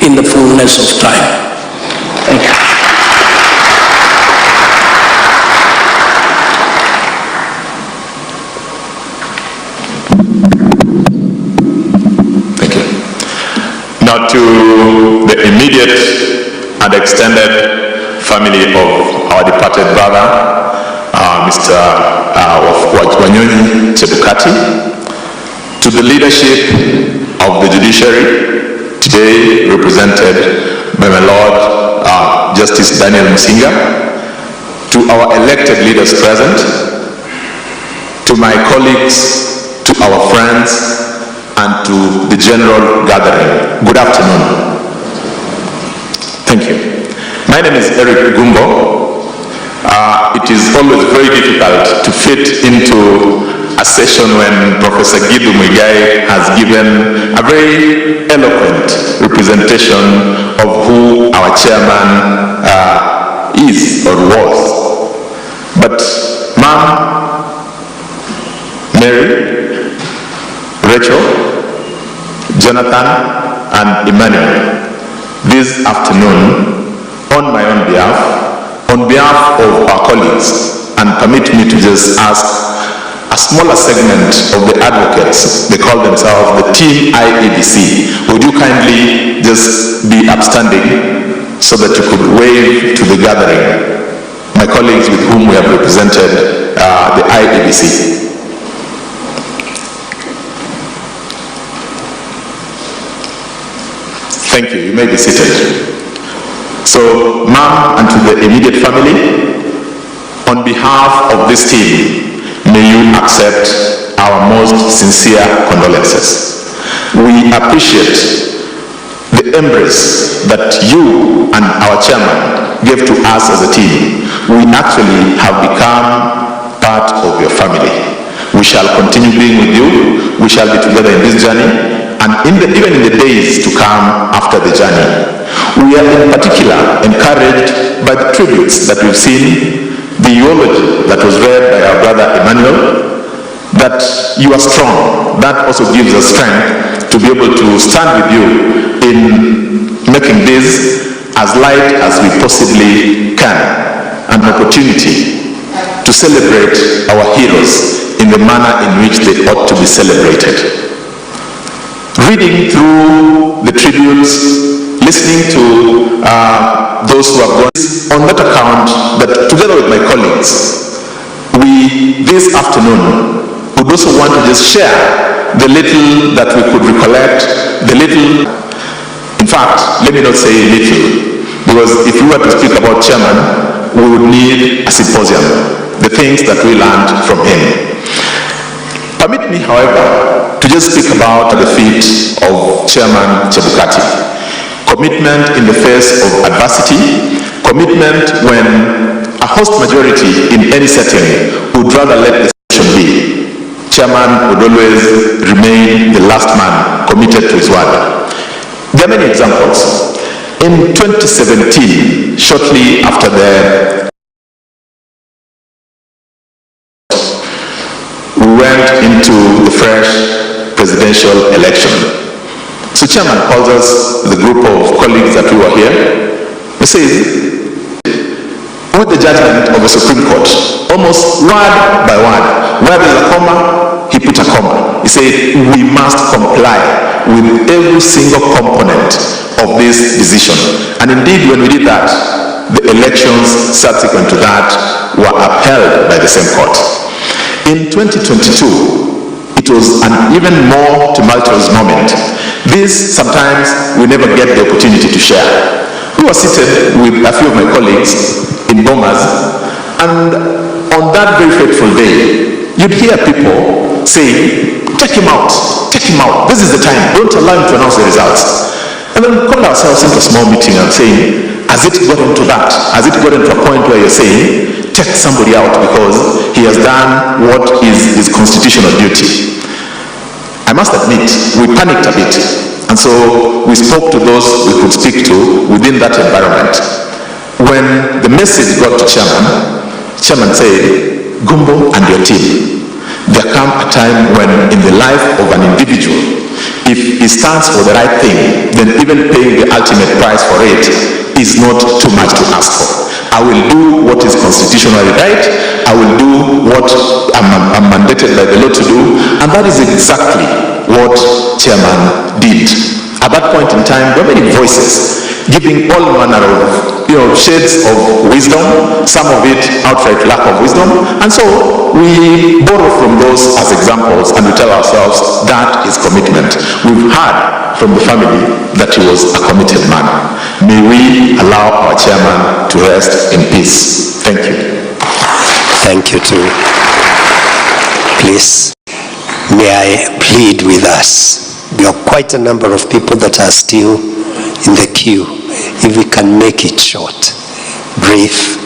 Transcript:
in the fullness of time. Thank you. Thank you. Now to the immediate and extended family of our departed brother, Mr. Chebukati, to the leadership of the judiciary, today represented by my Lord Justice Daniel Musinga, to our elected leaders present, to my colleagues, to our friends, and to the general gathering. Good afternoon. Thank you. My name is Gumbo. It is always very difficult to fit into a session when Professor Gidu Muigai has given a very eloquent representation of who our chairman is or was. But Ma'am, Mary, Rachel, Jonathan, and Emmanuel, this afternoon, on my own behalf, on behalf of our colleagues, and permit me to just ask a smaller segment of the advocates, they call themselves the Team IEBC. Would you kindly just be upstanding so that you could wave to the gathering, my colleagues with whom we have represented the IEBC. Thank you. You may be seated. So, Ma'am, and to the immediate family, on behalf of this team, may you accept our most sincere condolences. We appreciate the embrace that you and our chairman gave to us as a team. We actually have become part of your family. We shall continue being with you. We shall be together in this journey, and even in the days to come after the journey. We are in particular encouraged by the tributes that we've seen, the eulogy that was read by our brother Emmanuel, that you are strong. That also gives us strength to be able to stand with you in making this as light as we possibly can, an opportunity to celebrate our heroes in the manner in which they ought to be celebrated. Reading through the tributes, listening to those who have gone on that account, that together with my colleagues, we this afternoon would also want to just share the little that we could recollect, the little, in fact, let me not say little, because if we were to speak about chairman, we would need a symposium, the things that we learned from him. Permit me, however, to just speak about the feat of Chairman Chebukati. Commitment in the face of adversity, commitment when a host majority in any setting would rather let the situation be. Chairman would always remain the last man committed to his word. There are many examples. In 2017, shortly after we went into the fresh presidential election. So chairman calls us, the group of colleagues that we were here, he says, what the judgment of the Supreme Court, almost word by word, where there's a comma, he put a comma. He said, we must comply with every single component of this decision. And indeed, when we did that, the elections subsequent to that were upheld by the same court. In 2022, it was an even more tumultuous moment. This, sometimes, we never get the opportunity to share. We were seated with a few of my colleagues in Bomas, and on that very fateful day, you'd hear people saying, take him out, this is the time, don't allow him to announce the results. And then we called ourselves into a small meeting and saying, has it gotten to that? Has it gotten to a point where you're saying, take somebody out because he has done what is his constitutional duty? I must admit, we panicked a bit. And so we spoke to those we could speak to within that environment. When the message got to Chairman said, Gumbo and your team, there come a time when in the life of an individual, If he stands for the right thing, then even paying the ultimate price for it is not too much to ask for. I will do what is constitutionally right. I will do what I'm mandated by the law to do, and that is exactly what Chairman did. At that point in time, there were many voices giving all manner of shades of wisdom, some of it outright lack of wisdom, and so we borrow from those as examples and we tell ourselves that is commitment. We've heard from the family that he was a committed man. May we allow our chairman to rest in peace. Thank you. Thank you too. Please, may I plead with us? There are quite a number of people that are still in the queue. If we can make it short, brief,